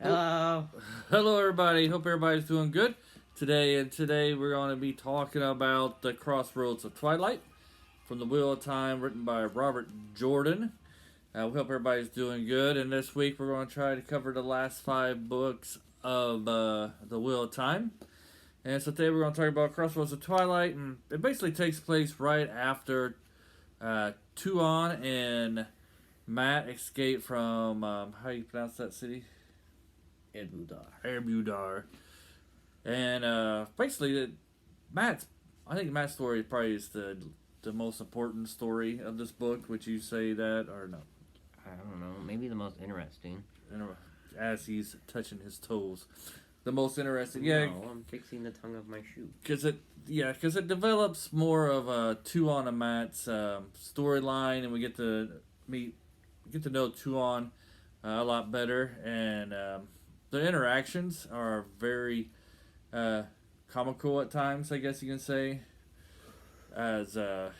Hello. Hello, everybody. Hope everybody's doing good today. And today we're going to be talking about the Crossroads of Twilight from the Wheel of Time, written by Robert Jordan. We hope everybody's doing good. And this week we're going to try to cover the last 5 books of the Wheel of Time. And so today we're going to talk about Crossroads of Twilight, and it basically takes place right after Tuon and Matt escape from how do you pronounce that city? Erbudar. And basically, I think Matt's story probably is the most important story of this book. Would you say that or no? I don't know. Maybe the most interesting. As he's touching his toes, the most interesting. No, Yeah, I'm fixing the tongue of my shoe. because it develops more of a Tuon and Matt's storyline, and we get to know Tuon a lot better, and the interactions are very comical at times, I guess you can say. As you're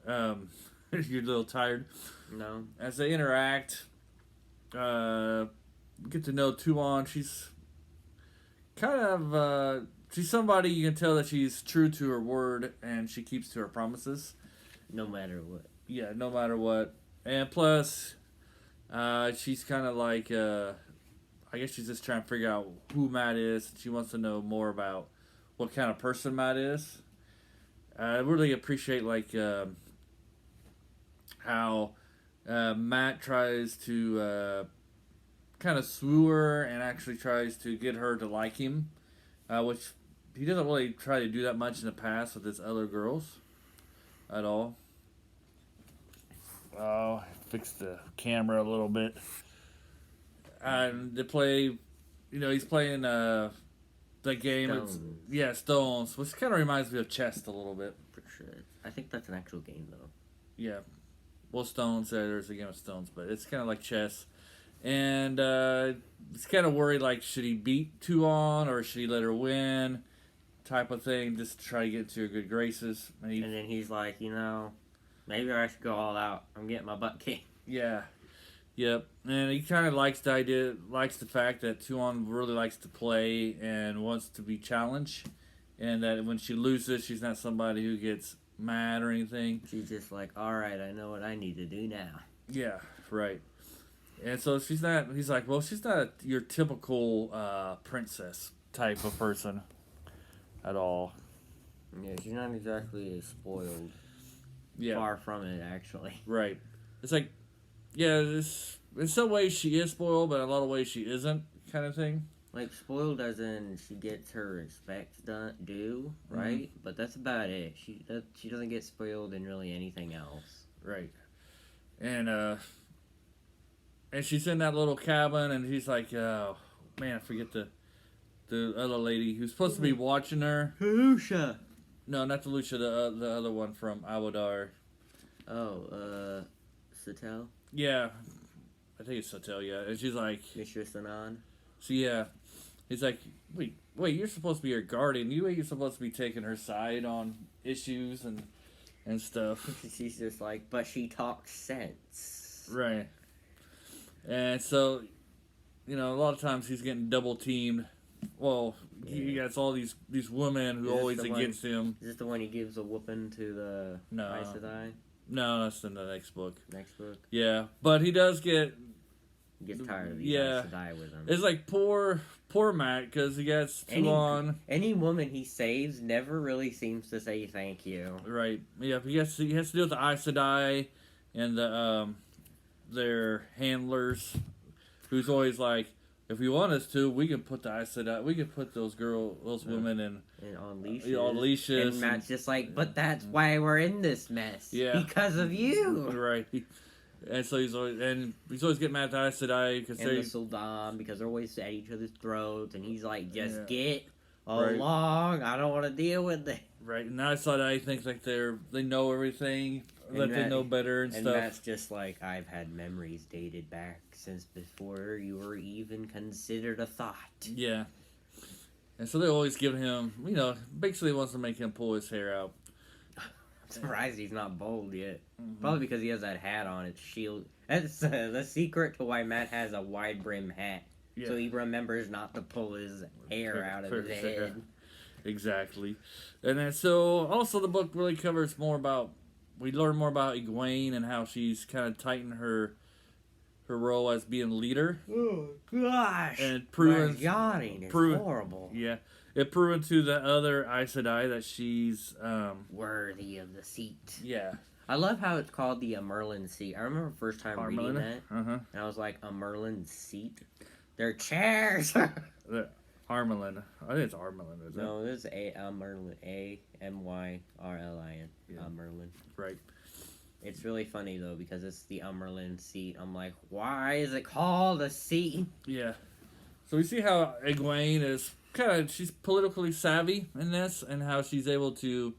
a little tired. No. As they interact, get to know Tuon. She's kind of she's somebody you can tell that she's true to her word and she keeps to her promises. No matter what. Yeah, no matter what. And plus, she's kind of like I guess she's just trying to figure out who Matt is. She wants to know more about what kind of person Matt is. I really appreciate how Matt tries to kind of swoo her and actually tries to get her to like him, which he doesn't really try to do that much in the past with his other girls at all. Oh, I fixed the camera a little bit. And they play, he's playing the game. Stones. Stones, which kind of reminds me of chess a little bit. For sure. I think that's an actual game, though. Yeah. Well, Stones, there's a game of Stones, but it's kind of like chess. And it's kind of worried, like, should he beat Tuon or should he let her win? Type of thing, just to try to get into her good graces. And then he's like, maybe I should go all out. I'm getting my butt kicked. Yeah. Yep, and he kind of likes the fact that Tuon really likes to play and wants to be challenged, and that when she loses, she's not somebody who gets mad or anything. She's just like, all right, I know what I need to do now. Yeah, right. And so he's not your typical princess type of person at all. Yeah, she's not exactly spoiled. Yeah. Far from it, actually. Right. It's like, yeah, in some ways she is spoiled, but in a lot of ways she isn't, kind of thing. Like, spoiled as in she gets her respect due, right? Mm-hmm. But that's about it. She doesn't get spoiled in really anything else. Right. And she's in that little cabin, and he's like, oh, man, I forget the other lady who's supposed to be watching her. Lucia. No, not the Lucia, the other one from Awadar. Oh, Satel? Yeah, I think it's Satel, yeah. And she's like... Mistress Anan? So, yeah. He's like, wait, you're supposed to be her guardian. You're supposed to be taking her side on issues and stuff. She's just like, but she talks sense. Right. And so, a lot of times he's getting double teamed. Well, he gets all these women who always against him. Is this the one he gives a whooping to the Aes Sedai? No, that's in the next book. Next book? Yeah, but he does get... He gets tired of these Aes Sedai with him. It's like poor Matt, because he gets Tuon. Any woman he saves never really seems to say thank you. Right. Yeah, he has to deal with the Aes Sedai and their handlers, who's always like, if we want us to, we can put the Aes Sedai, we can put those women on leashes. And Matt's just like, but that's why we're in this mess. Yeah. Because of you. Right. And so he's always getting mad at the Aes Sedai because the Sultan, because they're always at each other's throats, and he's like, just get along. I don't want to deal with it. Right. And Aes Sedai thinks like they know everything, that they know better and stuff. And Matt's just like, I've had memories dated back since before you were even considered a thought. Yeah. And so they always give him, basically wants to make him pull his hair out. I'm surprised he's not bald yet. Mm-hmm. Probably because he has that hat on. It's shield. That's the secret to why Matt has a wide brim hat. Yeah. So he remembers not to pull his hair out of his head. Exactly. And then, so also the book really covers more about, we learn more about Egwene and how she's kind of tightened her role as being leader. Oh gosh! And proven, yawning is horrible. Yeah, it proven to the other Aes Sedai that she's worthy of the seat. Yeah. I love how it's called the Merlin seat. I remember the first time reading that, and I was like, a Merlin seat? They're chairs! Armelin. I think it's Armelin, isn't it? No, this is Merlin. Amyrlin. Yeah. Merlin. Right. It's really funny, though, because it's the Merlin seat. I'm like, why is it called a seat? Yeah. So we see how Egwene is she's politically savvy in this, and how she's able to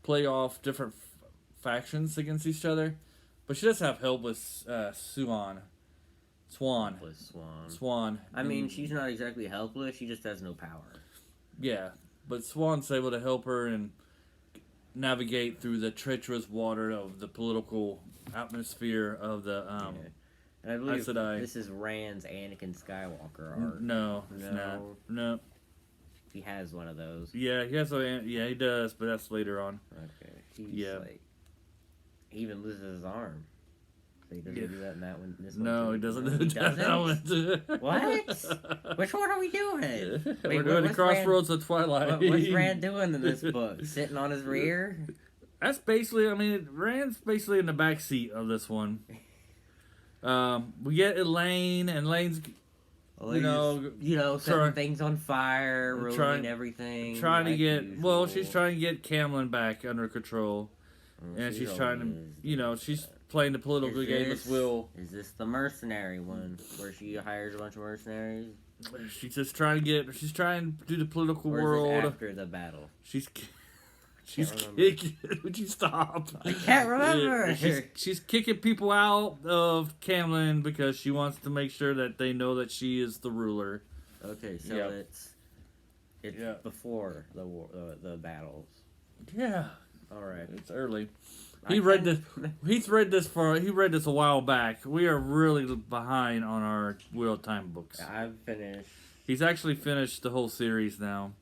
play off different factions against each other. But she does have help with Swan. I mean, she's not exactly helpless. She just has no power. Yeah, but Swan's able to help her and navigate through the treacherous water of the political atmosphere of the And I believe Aes Sedai. This is Rand's Anakin Skywalker arc. No, it's not. No. He has one of those. Yeah, he has. Yeah, he does, but that's later on. Okay. He even loses his arm. So he doesn't do that in that one. He doesn't. He doesn't? What? Which one are we doing? We're doing the Crossroads of Twilight. What's Rand doing in this book? Sitting on his rear? That's basically. I mean, Rand's basically in the back seat of this one. We get Elaine, and Elaine's, setting things on fire, ruining everything. Trying to get, she's trying to get Camlin back under control, and she's trying to, she's playing the political game as well. Is this the mercenary one where she hires a bunch of mercenaries? She's just trying to do the political world. Is it after the battle? She's kicking. Would you stop? I can't remember. She's kicking people out of Camlin because she wants to make sure that they know that she is the ruler. Okay, so it's before the war, the battles. Yeah. All right. It's early. He read this a while back. We are really behind on our Wheel of Time books. I've finished. He's actually finished the whole series now.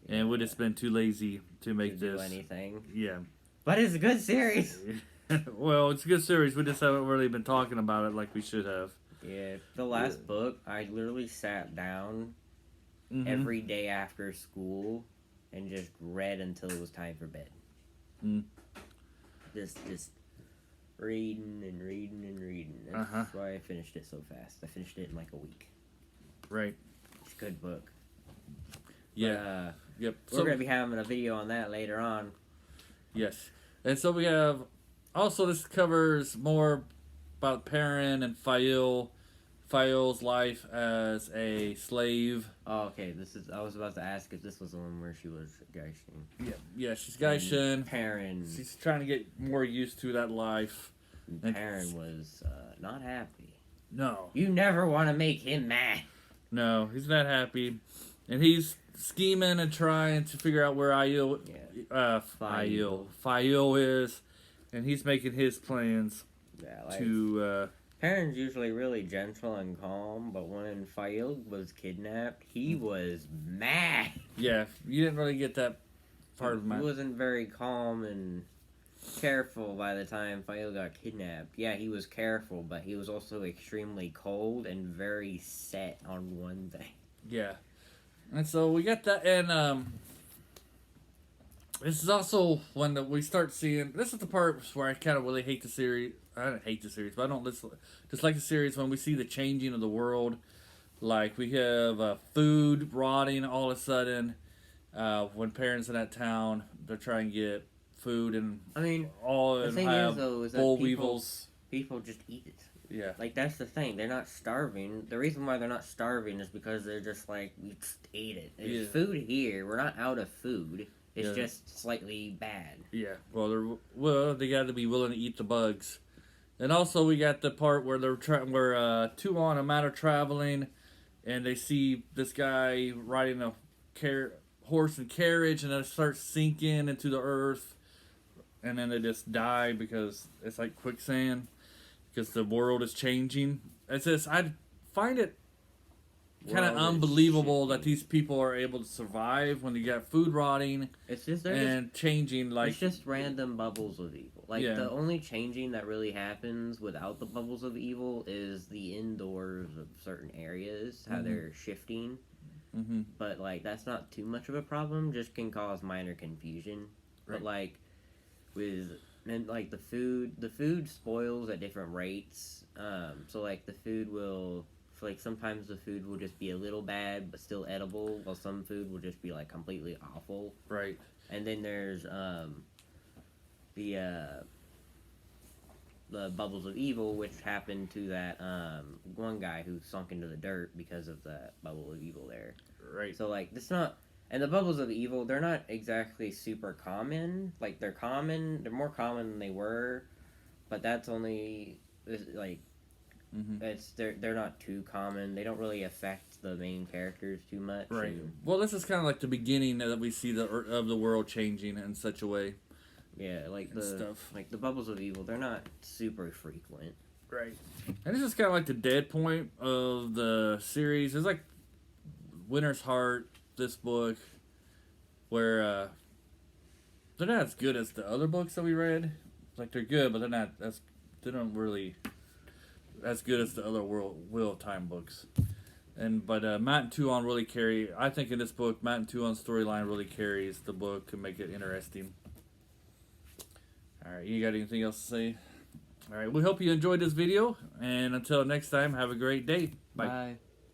And we've just been too lazy to make do anything. Yeah. But it's a good series. Well, it's a good series. We just haven't really been talking about it like we should have. Yeah. The last book, I literally sat down every day after school and just read until it was time for bed. Just reading and reading and reading. That's why I finished it so fast. I finished it in like a week. Right. It's a good book. Yeah. Yep. We're going to be having a video on that later on. Yes. And so we have... Also, this covers more about Perrin and Fael's life as a slave. Oh, okay. I was about to ask if this was the one where she was Geishin. Yeah, she's Geishin. Perrin. She's trying to get more used to that life. And Perrin was not happy. No. You never want to make him mad. No, he's not happy. And he's scheming and trying to figure out where Fael is, and he's making his plans to... Perrin's usually really gentle and calm, but when Fael was kidnapped, he was mad. Yeah, you didn't really get that part of my... He wasn't very calm and careful by the time Fael got kidnapped. Yeah, he was careful, but he was also extremely cold and very set on one thing. Yeah. And so we got that, and this is also when we start seeing... This is the part where I kind of really hate the series. I don't hate the series, but I don't dislike the series when we see the changing of the world. Like, we have food rotting all of a sudden. When parents in that town, they're trying to get food, and the thing is, though, is that people just eat it. Yeah. Like, that's the thing. They're not starving. The reason why they're not starving is because they're just like, we just ate it. There's food here. We're not out of food. It's just slightly bad. Yeah. Well, they got to be willing to eat the bugs. And also, we got the part where two on a matter traveling, and they see this guy riding a horse and carriage, and it starts sinking into the earth, and then they just die because it's like quicksand. Because the world is changing. It's just, I find it kind of world is unbelievable that shifting. these people are able to survive when you got food rotting It's just and changing. Like, it's just random bubbles of evil. Like Yeah. the only changing that really happens without the bubbles of evil is the indoors of certain areas, how Mhm. they're shifting. hmm But like that's not too much of a problem. Just can cause minor confusion. Right. But like with and like the food spoils at different rates. So like the food will. So like sometimes the food will just be a little bad but still edible, while some food will just be like completely awful. right. And then there's the uh, the bubbles of evil, which happened to that one guy who sunk into the dirt because of that bubble of evil there. Right. So like it's not, and the bubbles of evil, they're not exactly super common. Like they're common, they're more common than they were, but that's only like hmm they're not too common. They don't really affect the main characters too much. Right. And, Well, this is kind of like the beginning that we see of the world changing in such a way. yeah, like And the stuff. like the bubbles of evil, they're not super frequent. Right. And this is kind of like the dead point of the series. It's like Winter's Heart, this book, where they're not as good as the other books that we read. Like they're good, but they're not as they don't really as good as the other Wheel of Time books. But Matt and Tuon really carry. I think in this book, Matt and Tuon's storyline really carries the book and make it interesting. All right, you got anything else to say? All right, we hope you enjoyed this video, and until next time, have a great day. Bye. Bye.